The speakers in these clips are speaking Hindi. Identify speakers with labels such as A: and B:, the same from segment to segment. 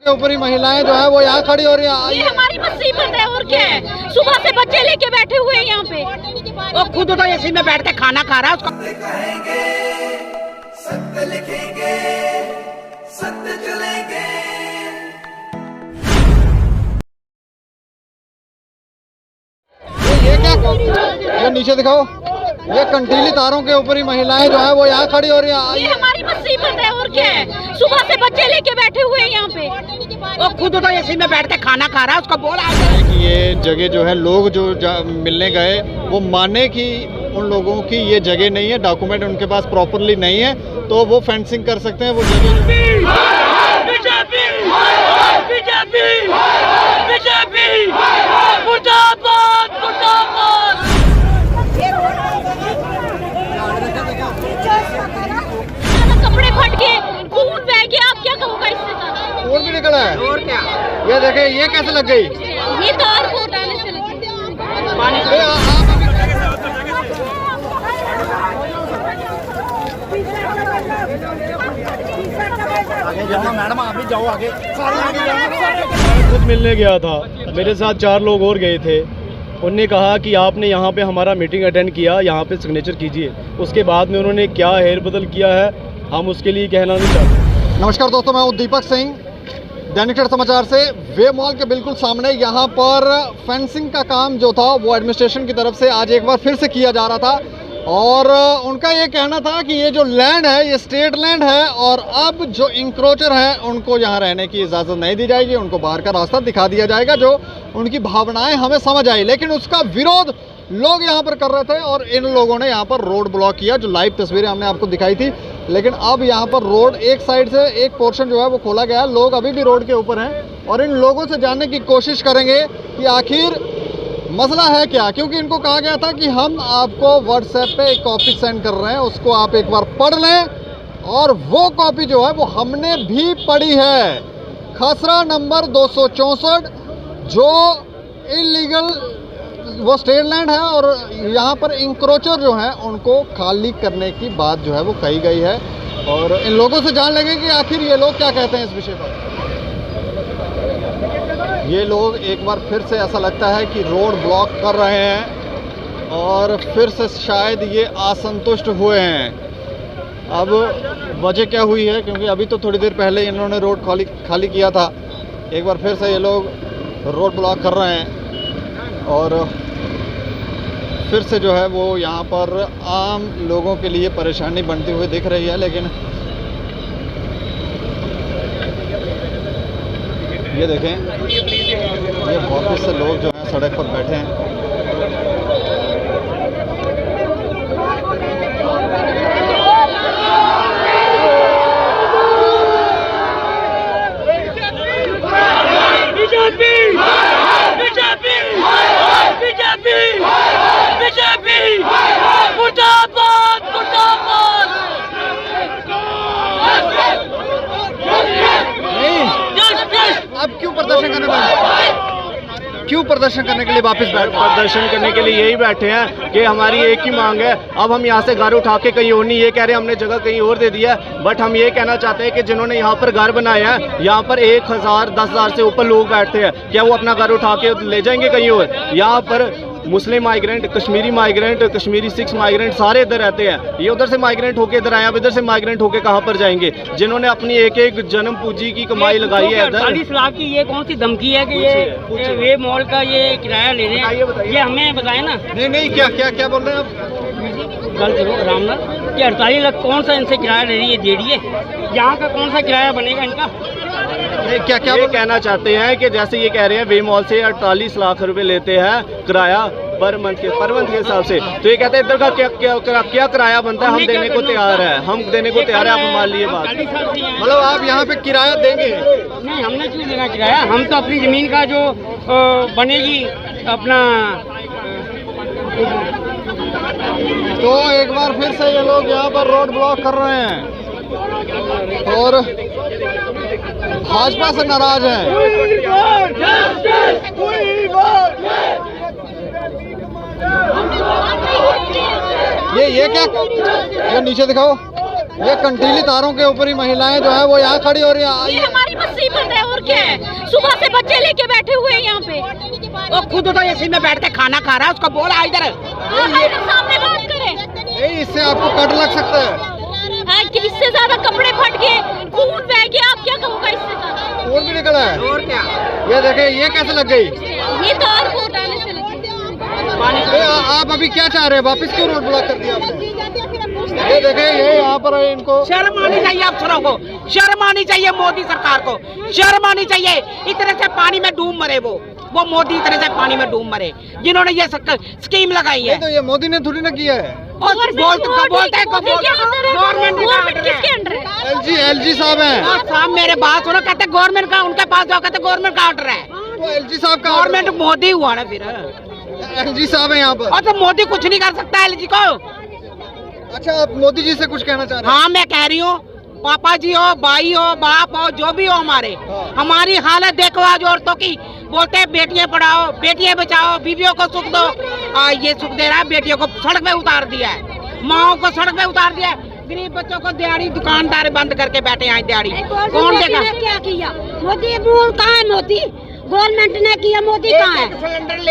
A: ऊपर ही महिलाएं जो है वो यहाँ खड़ी हो रही है।
B: ये हमारी मुसीबत है और क्या है। सुबह से बच्चे लेके बैठे हुए हैं यहाँ पे।
C: वो खुद तो एसी में बैठ के खाना खा रहा है उसको।
D: कहेंगे सत्य लिखेंगे सत्य चलेंगे।
A: ये क्या, ये नीचे दिखाओ। ये कंटीली तारों के ऊपर ही महिलाएं जो है वो यहाँ खड़ी हो रही है।
B: ये हमारी मुसीबत है और क्या है। सुबह से बच्चे लेके बैठे हुए हैं यहाँ पे।
C: वो खुद तो एसी में बैठ के खाना खा रहा है उसको बोला
A: कि ये जगह जो है लोग जो मिलने गए वो माने कि उन लोगों की ये जगह नहीं है, डॉक्यूमेंट उनके पास प्रॉपरली नहीं है, तो वो फेंसिंग कर सकते हैं वो जगह।
B: कपड़े फट गए, खून बह गया, आप क्या कहोगे इससे ज्यादा?
A: और भी निकला है।
C: और क्या
A: ये देखे ये कैसे लग गई?
B: ये तार को उठाने से लगी।
A: मैडम आप भी जाओ आगे।
E: खुद मिलने गया था, मेरे साथ 4 लोग और गए थे। उनने कहा कि आपने यहाँ पे हमारा मीटिंग अटेंड किया, यहाँ पे सिग्नेचर कीजिए। उसके बाद में उन्होंने क्या हेर बदल किया है हम उसके लिए कहना नहीं चाहते।
A: नमस्कार दोस्तों, मैं हूँ दीपक सिंह, दैनिक सवेरा समाचार से। वे मॉल के बिल्कुल सामने यहाँ पर फेंसिंग का काम जो था वो एडमिनिस्ट्रेशन की तरफ से आज एक बार फिर से किया जा रहा था और उनका ये कहना था कि ये जो लैंड है ये स्टेट लैंड है और अब जो इंक्रोचर है उनको यहाँ रहने की इजाज़त नहीं दी जाएगी, उनको बाहर का रास्ता दिखा दिया जाएगा। जो उनकी भावनाएं हमें समझ आई, लेकिन उसका विरोध लोग यहाँ पर कर रहे थे और इन लोगों ने यहाँ पर रोड ब्लॉक किया। जो लाइव तस्वीरें हमने आपको दिखाई थी, लेकिन अब यहाँ पर रोड एक साइड से एक पोर्शन जो है वो खोला गया है। लोग अभी भी रोड के ऊपर हैं और इन लोगों से जानने की कोशिश करेंगे कि आखिर मसला है क्या, क्योंकि इनको कहा गया था कि हम आपको व्हाट्सएप पे एक कॉपी सेंड कर रहे हैं, उसको आप एक बार पढ़ लें। और वो कॉपी जो है वो हमने भी पढ़ी है। खसरा नंबर 264 जो इलीगल वो स्टेट लैंड है और यहाँ पर इंक्रोचर जो हैं उनको खाली करने की बात जो है वो कही गई है। और इन लोगों से जान लेंगे कि आखिर ये लोग क्या कहते हैं इस विषय पर। ये लोग एक बार फिर से ऐसा लगता है कि रोड ब्लॉक कर रहे हैं और फिर से शायद ये असंतुष्ट हुए हैं। अब वजह क्या हुई है, क्योंकि अभी तो थोड़ी देर पहले इन्होंने रोड खाली किया था, एक बार फिर से ये लोग रोड ब्लॉक कर रहे हैं और फिर से जो है वो यहाँ पर आम लोगों के लिए परेशानी बनती हुई दिख रही है। लेकिन ये देखें, ये बहुत से लोग जो हैं सड़क पर बैठे हैं। अब क्यों प्रदर्शन करने के लिए वापस बैठ?
E: प्रदर्शन करने के लिए यही बैठे हैं कि हमारी एक ही मांग है। अब हम यहाँ से घर उठा के कहीं और नहीं, ये कह रहे हैं हमने जगह कहीं और दे दिया है, बट हम ये कहना चाहते हैं कि जिन्होंने यहाँ पर घर बनाया है, यहाँ पर 1000 10,000 से ऊपर लोग बैठते हैं, क्या वो अपना घर उठा के ले जाएंगे कहीं और? यहाँ पर Muslim migrant, Kashmiri migrant, Kashmiri Sikh migrant सारे इधर रहते हैं। ये उधर से माइग्रेंट होके इधर आए, अब इधर से माइग्रेंट होके कहाँ पर जाएंगे? जिन्होंने अपनी एक एक जन्म पूंजी की कमाई लगाई है इधर।
F: 48 लाख की ये कौन सी धमकी है कि ये मॉल का ये किराया ले रहे हैं? ये हमें बताए ना।
A: नहीं, क्या बोल रहे हैं आप?
F: गलत रामनाथ कि 48 लाख कौन सा इनसे किराया ले रही है? दे रही है, यहाँ का कौन सा किराया बनेगा इनका?
E: क्या ये कहना चाहते हैं कि जैसे ये कह रहे हैं वे मॉल से 48 लाख रुपए लेते हैं किराया पर मंथ के हिसाब से, तो ये कहते हैं इधर का क्या किराया बनता है? हम देने को तैयार है, आप मान लिए बात।
A: मतलब आप यहाँ पे किराया देंगे?
F: नहीं, हमने क्यों देना किराया? हम तो अपनी जमीन का जो बनेगी अपना।
A: तो एक बार फिर से ये लोग यहाँ पर रोड ब्लॉक कर रहे हैं और भाजपा से नाराज हैं। ये क्या, ये नीचे दिखाओ। ये कंटीली तारों के ऊपर ही महिलाएं जो है वो यहाँ खड़ी हो रही
B: ये
A: हैं।
B: हमारी मुसीबत है और क्या है। सुबह से बच्चे लेके बैठे हुए हैं यहाँ पे।
C: वो खुद तो एसी में बैठ के खाना खा रहा है, उसको बोला इधर
B: सामने बात करें।
A: यही इससे आपको कट लग सकता है।
B: कि इससे ज्यादा कपड़े फट गए, खून बह गया, आप क्या कहोगे इससे ज्यादा?
A: खून भी निकला है।
C: और क्या।
A: ये देखे ये कैसे लग गई।
B: ये तार को उठाने से लगी।
A: आप अभी क्या चाह रहे हैं, वापस क्यों रोड ब्लॉक कर दिया आपने? ये देखे ये यहाँ पर इनको
C: शर्म आनी चाहिए अफसरों को, शर्म आनी चाहिए मोदी सरकार को, शर्म आनी चाहिए। इतने से पानी में डूब मरे वो मोदी इतने से पानी में डूब मरे जिन्होंने ये स्कीम लगाई है।
A: तो ये मोदी ने थोड़ी ना किया है।
C: और बोलते हैं
B: गवर्नमेंट किसके अंडर है?
A: एलजी साहब हैं।
C: साहब मेरे बात सुनो, कहते गवर्नमेंट का, उनके पास जाओ कहते गवर्नमेंट का ऑर्डर है।
A: तो एलजी साहब का
C: गवर्नमेंट मोदी हुआ ना फिर।
A: एलजी साहब हैं यहाँ पर।
C: और तो मोदी कुछ नहीं कर सकता एलजी को।
A: अच्छा आप मोदी जी से कुछ कहना चाह रहे हैं?
C: हाँ मैं कह रही हूँ, पापा जी हो, भाई हो, बाप हो, जो भी हो हमारी हालत देखो आज औरतों की। बोलते हैं बेटियां पढ़ाओ, बेटियां बचाओ, बीवियों को सुख दो। ये सुख दे रहा है, बेटियों को सड़क पे उतार दिया है, माओ को सड़क पे उतार दिया है। गरीब बच्चों को दिहाड़ी, दुकानदार बंद करके बैठे हैं दिहाड़ी। कौन देगा?
G: क्या किया मोदी? रूल कहाँ है मोदी? गवर्नमेंट ने किया, मोदी कहाँ है?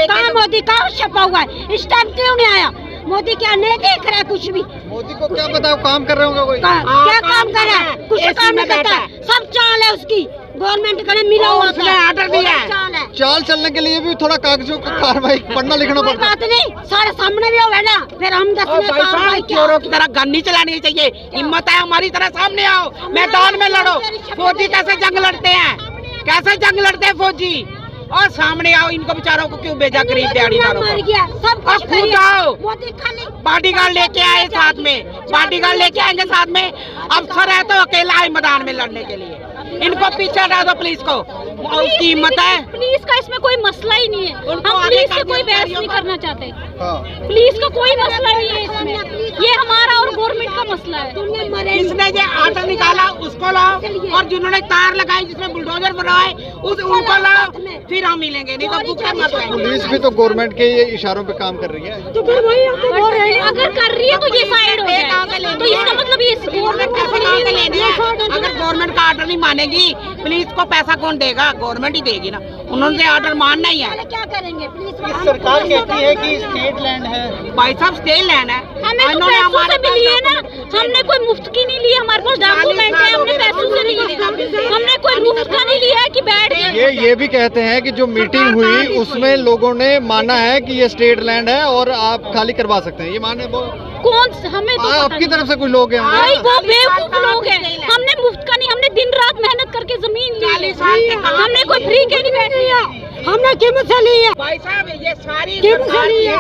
G: कहाँ मोदी? कहाँ छपा हुआ है? इस टाइम क्यों नहीं आया मोदी? क्या नहीं देख रहा है कुछ भी?
A: मोदी को क्या पता काम कर रहे होंगे कोई?
G: क्या काम कर रहा है? कुछ काम नहीं करता है। सब चाल है उसकी, गवर्नमेंट का मिला हुआ
C: उसने ऑर्डर दिया है।
A: चाल चलने के लिए भी थोड़ा कागजों का कार्रवाई पढ़ना लिखना
G: कोई
A: पड़ता है।
G: बात नहीं, सारे सामने भी होगा ना, फिर हम दस
C: चोरों की तरह गन नहीं चलानी चाहिए। हिम्मत है हमारी तरह, सामने आओ, मैदान में लड़ो। फौजी कैसे जंग लड़ते हैं, कैसे जंग लड़ते हैं फौजी? और सामने आओ, इनको बेचारों को क्यों भेजा गरीब दिहाड़ीदारों को?
G: सब
C: और खुद आओ,
G: मोदी खाली
C: बॉडीगार्ड लेके आए साथ में, बॉडीगार्ड लेके आएंगे साथ में। अफसर है तो अकेला आए मैदान में लड़ने के लिए। इनको पीछे हटा दो पुलिस को, उसकी हिम्मत है।
B: पुलिस का इसमें कोई मसला ही नहीं है। हम पुलिस से कोई बहस नहीं करना चाहते।
A: हाँ।
B: पुलिस का कोई मसला नहीं है इसमें, ये हमारा और गवर्नमेंट का मसला है।
C: जिसने ये ऑर्डर निकाला उसको लाओ, और जिन्होंने तार लगाई, जिसमें बुलडोजर बनाए उनको लाओ, फिर हम मिलेंगे। नहीं तो भूखे मत रहेंगे।
A: पुलिस भी तो गवर्नमेंट के ये इशारों पे काम कर रही है।
G: तो फिर वही
B: अगर कर रही है तो ये साइड हो जाए, तो इसका मतलब ये
C: गवर्नमेंट पैसे कहाँ से लेने हैं? अगर गवर्नमेंट का ऑर्डर नहीं मानेगी, पुलिस को पैसा कौन देगा? गवर्नमेंट ही देगी ना। उन्होंने ऑर्डर मानना ही है।
G: क्या करेंगे? पुलिस
A: सरकार कहती है कि स्टेट लैंड है।
C: भाई साहब स्टे लैंड है,
B: हमें तो पैसों से मिली है ना, हमने कोई मुफ्त की नहीं ली। हमारे पास डॉक्यूमेंट है, हमने पैसों से नहीं लिया, हमने कोई मुफ्त का नहीं लिया है कि बैठ गए।
A: ये भी कहते हैं कि जो मीटिंग हुई उसमें लोगों ने माना है कि ये स्टेट लैंड है और आप खाली करवा सकते हैं। ये माने वो
B: कौन? हमें तो
A: आपकी तरफ से कुछ लोग हैं।
B: भाई वो बेवकूफ लोग हैं। हमने मुफ्त का नहीं, हमने दिन रात मेहनत करके जमीन ली है। हमने कोई फ्री के नहीं बैठी है, हमने कीमत से ली है।
C: भाई साहब ये सारी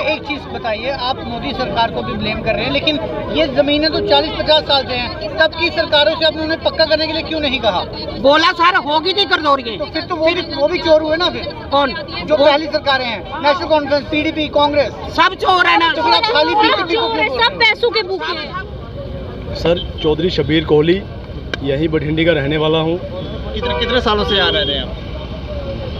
H: एक चीज बताइए, आप मोदी सरकार को भी ब्लेम कर रहे हैं, लेकिन ये जमीनें तो 40-50 साल से हैं। तब की सरकारों से आपने उन्हें पक्का करने के लिए क्यों नहीं कहा?
C: बोला सर, होगी नहीं कर दो।
H: तो फिर तो वो भी चोर हुए ना। फिर
C: कौन?
H: जो पहली सरकारें हैं, नेशनल कॉन्फ्रेंस, पीडीपी, कांग्रेस,
C: सब चोर है ना।
H: तो फिर आप खाली बीजेपी को क्यों बोल रहे
B: सब पैसों के भूखे हैं।
E: सर चौधरी शबीर कोहली, यहीं बठिंडी का रहने वाला हूँ।
A: कितने सालों से आ रहे हैं आप?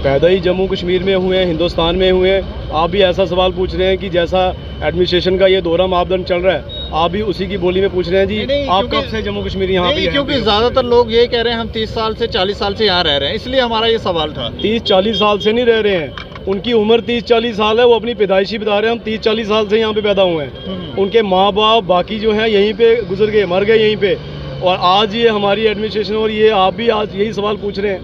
E: पैदा ही जम्मू कश्मीर में हुए हैं, हिंदुस्तान में हुए हैं। आप भी ऐसा सवाल पूछ रहे हैं कि जैसा एडमिनिस्ट्रेशन का ये दोहरा मापदंड चल रहा है, आप भी उसी की बोली में पूछ रहे हैं जी।
A: नहीं,
E: आप कब से जम्मू कश्मीर यहाँ पे हैं?
A: क्योंकि ज्यादातर लोग ये कह रहे हैं हम 30 साल से 40 साल से यहाँ रह रहे हैं, इसलिए हमारा ये सवाल था।
E: 30-40 साल से नहीं रह रहे हैं, उनकी उम्र 30-40 साल है, वो अपनी पैदाइशी बता रहे हैं। हम 30-40 साल से यहाँ पे पैदा हुए हैं। उनके माँ बाप बाकी जो हैं यहीं पे गुजर गए, मर गए यहीं पे, और आज ये हमारी एडमिनिस्ट्रेशन और ये आप भी आज यही सवाल पूछ रहे हैं।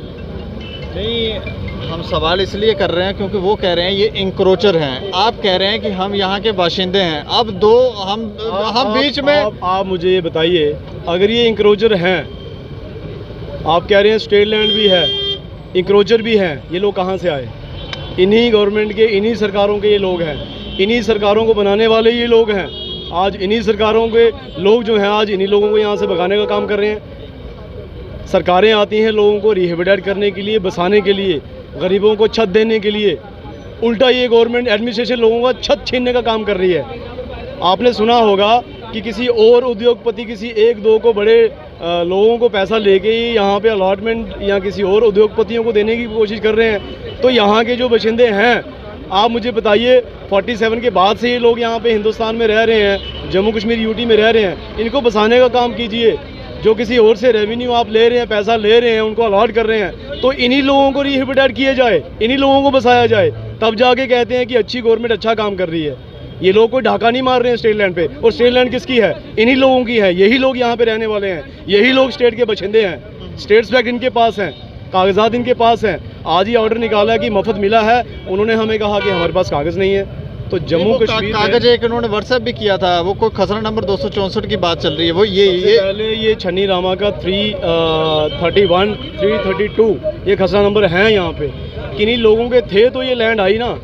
A: नहीं, हम सवाल इसलिए कर रहे हैं क्योंकि वो कह रहे हैं ये इंक्रोचर हैं, आप कह रहे हैं कि हम यहाँ के बाशिंदे हैं। अब दो हम बीच में
E: आप मुझे ये बताइए, अगर ये इंक्रोचर हैं, आप कह रहे हैं स्टेट लैंड भी है, इंक्रोचर भी हैं, ये लोग कहाँ से आए? इन्हीं गवर्नमेंट के, इन्हीं सरकारों के ये लोग हैं, इन्हीं सरकारों को बनाने वाले ये लोग हैं। आज इन्हीं सरकारों के लोग जो हैं आज इन्हीं लोगों को यहाँ से भगाने का काम कर रहे हैं। सरकारें आती हैं लोगों को रिहेबिलिटेट करने के लिए, बसाने के लिए, गरीबों को छत देने के लिए, उल्टा ये गवर्नमेंट एडमिनिस्ट्रेशन लोगों का छत छीनने का काम कर रही है। आपने सुना होगा कि किसी और उद्योगपति, किसी एक दो को बड़े लोगों को पैसा लेके ही यहाँ पे अलॉटमेंट या किसी और उद्योगपतियों को देने की कोशिश कर रहे हैं। तो यहाँ के जो बशिंदे हैं, आप मुझे बताइए 47 के बाद से ये लोग यहाँ पे हिंदुस्तान में रह रहे हैं, जम्मू कश्मीर यूटी में रह रहे हैं, इनको बसाने का काम कीजिए।
I: जो किसी और से रेवेन्यू आप ले रहे हैं, पैसा ले रहे हैं, उनको अलॉट कर रहे हैं, तो इन्हीं लोगों को रिहेबिटेट किया जाए, इन्हीं लोगों को बसाया जाए, तब जाके कहते हैं कि अच्छी गवर्नमेंट अच्छा काम कर रही है। ये लोग कोई ढाका नहीं मार रहे हैं स्टेट लैंड पे, और स्टेट लैंड किसकी है? इन्हीं लोगों की है। यही लोग यहाँ पे रहने वाले हैं, यही लोग स्टेट के बशिंदे हैं, स्टेट फ्लैग इनके पास हैं, कागजात इनके पास हैं। आज ही ऑर्डर निकाला कि मुफ्त मिला है, उन्होंने हमें कहा कि हमारे पास कागज़ नहीं है। तो जम्मू कश्मीर
A: कागज एक उन्होंने व्हाट्सएप भी किया था, वो कोई खसरा नंबर 264 की बात चल रही है, वो ये
I: पहले ये छन्नी रामा का 331 332 ये खसरा नंबर हैं यहाँ पे, किन्हीं लोगों के थे तो ये लैंड आई ना।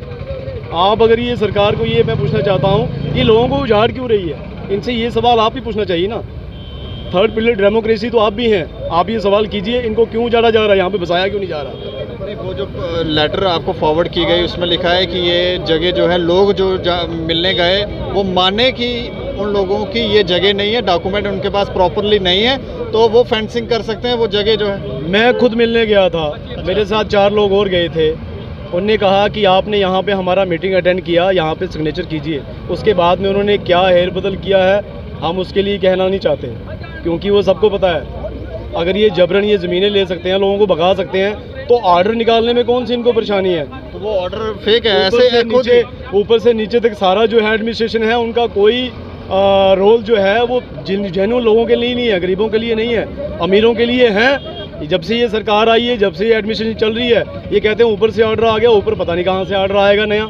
I: आप अगर ये सरकार को ये मैं पूछना चाहता हूँ, ये लोगों को उजाड़ क्यों रही है? इनसे ये सवाल आप ही पूछना चाहिए ना। थर्ड पिलर डेमोक्रेसी तो आप भी हैं, आप ये सवाल कीजिए, इनको क्यों उजाड़ा जा रहा है, यहाँ पे बसाया क्यों नहीं जा रहा?
A: वो जो लेटर आपको फॉरवर्ड की गई उसमें लिखा है कि ये जगह जो है, लोग जो मिलने गए वो माने कि उन लोगों की ये जगह नहीं है, डॉक्यूमेंट उनके पास प्रॉपरली नहीं है, तो वो फेंसिंग कर सकते हैं वो जगह जो है।
I: मैं खुद मिलने गया था, मेरे साथ 4 लोग और गए थे। उन्होंने कहा कि आपने यहाँ पे हमारा मीटिंग अटेंड किया, यहाँ पे सिग्नेचर कीजिए। उसके बाद में उन्होंने क्या हेर बदल किया है हम उसके लिए कहना नहीं चाहते, क्योंकि वो सबको पता है। अगर ये जबरन ये ज़मीनें ले सकते हैं, लोगों को भगा सकते हैं, तो ऑर्डर निकालने में कौन सी इनको परेशानी है?
A: तो वो ऑर्डर फेक है, ऐसे
I: ऊपर से नीचे तक सारा जो है एडमिनिस्ट्रेशन है, उनका कोई रोल जो है वो जेन्युइन लोगों के लिए नहीं है, गरीबों के लिए नहीं है, अमीरों के लिए है। जब से ये सरकार आई है, जब से ये एडमिनिस्ट्रेशन चल रही है, ये कहते हैं ऊपर से ऑर्डर आ गया, ऊपर पता नहीं कहाँ से ऑर्डर आएगा नया।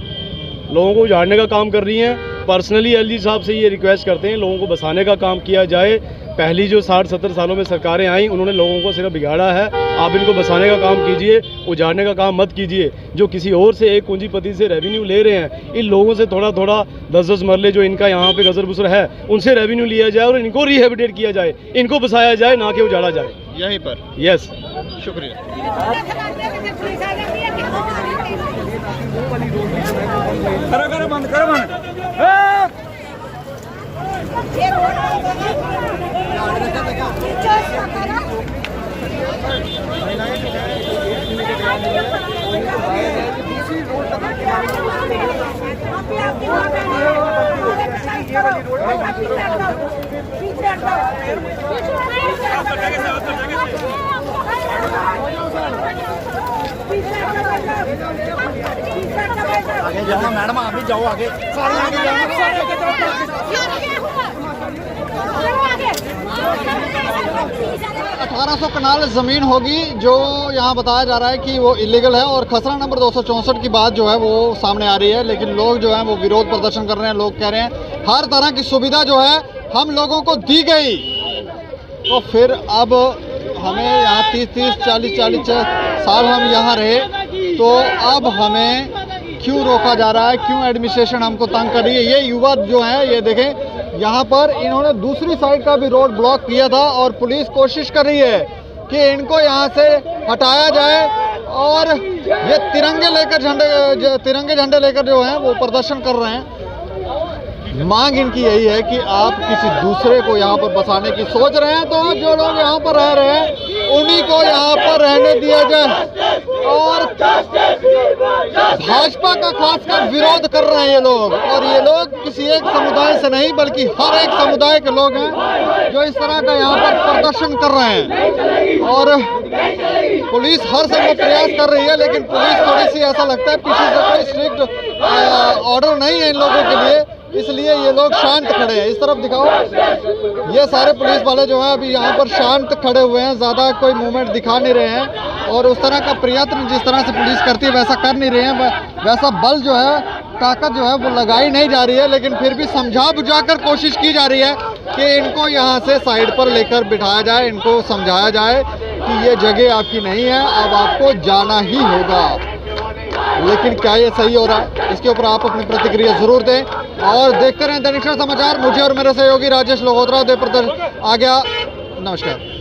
I: लोगों को उजाड़ने का काम कर रही हैं। पर्सनली एलजी साहब से ये रिक्वेस्ट करते हैं लोगों को बसाने का काम किया जाए। पहली जो 60-70 सालों में सरकारें आई, उन्होंने लोगों को सिर्फ बिगाड़ा है। आप इनको बसाने का काम कीजिए, उजाड़ने का काम मत कीजिए। जो किसी और से, एक पूंजीपति से रेवेन्यू ले रहे हैं, इन लोगों से थोड़ा थोड़ा 10-10 मरले जो इनका यहाँ पे गजर बुसर है, उनसे रेवेन्यू लिया जाए और इनको रिहेबिटेट किया जाए, इनको बसाया जाए, ना कि उजाड़ा जाए।
A: यहीं पर
I: यस,
A: शुक्रिया।
J: बंद करो आगे जाओ मैडम, आप भी जाओ आगे, सारे आगे जाओ।
A: 1800 कनाल ज़मीन होगी जो यहाँ बताया जा रहा है कि वो इलीगल है, और खसरा नंबर 264 की बात जो है वो सामने आ रही है। लेकिन लोग जो हैं वो विरोध प्रदर्शन कर रहे हैं। लोग कह रहे हैं हर तरह की सुविधा जो है हम लोगों को दी गई, तो फिर अब हमें यहाँ 30-40 साल हम यहाँ रहे, तो अब हमें क्यों रोका जा रहा है, क्यों एडमिनिस्ट्रेशन हमको तंग कर रही है? ये युवा जो है, ये देखें यहाँ पर इन्होंने दूसरी साइड का भी रोड ब्लॉक किया था, और पुलिस कोशिश कर रही है कि इनको यहाँ से हटाया जाए, और ये तिरंगे झंडे लेकर जो हैं वो प्रदर्शन कर रहे हैं। मांग इनकी यही है कि आप किसी दूसरे को यहाँ पर बसाने की सोच रहे हैं, तो जो लोग यहाँ पर रह रहे हैं उन्हीं को यहाँ पर रहने दिया जाए। और भाजपा का खासकर विरोध कर रहे हैं ये लोग, और ये लोग किसी एक समुदाय से नहीं बल्कि हर एक समुदाय के लोग हैं जो इस तरह का यहाँ पर प्रदर्शन कर रहे हैं। और पुलिस हर संभव प्रयास कर रही है, लेकिन पुलिस थोड़ी सी ऐसा लगता है पीछे से कोई स्ट्रिक्ट ऑर्डर नहीं है इन लोगों के लिए, इसलिए ये लोग शांत खड़े हैं। इस तरफ दिखाओ, ये सारे पुलिस वाले जो हैं अभी यहाँ पर शांत खड़े हुए हैं, ज़्यादा कोई मूवमेंट दिखा नहीं रहे हैं, और उस तरह का प्रयत्न जिस तरह से पुलिस करती है वैसा कर नहीं रहे हैं। वैसा बल जो है, ताकत जो है वो लगाई नहीं जा रही है, लेकिन फिर भी समझा बुझाकर कोशिश की जा रही है कि इनको यहाँ से साइड पर लेकर बिठाया जाए, इनको समझाया जाए कि ये जगह आपकी नहीं है, अब आपको जाना ही होगा। लेकिन क्या ये सही हो रहा है? इसके ऊपर आप अपनी प्रतिक्रिया जरूर दें, और देखते रहें दैनिक समाचार। मुझे और मेरे सहयोगी राजेश लोहोत्रा उदयपुर आ गया। नमस्कार।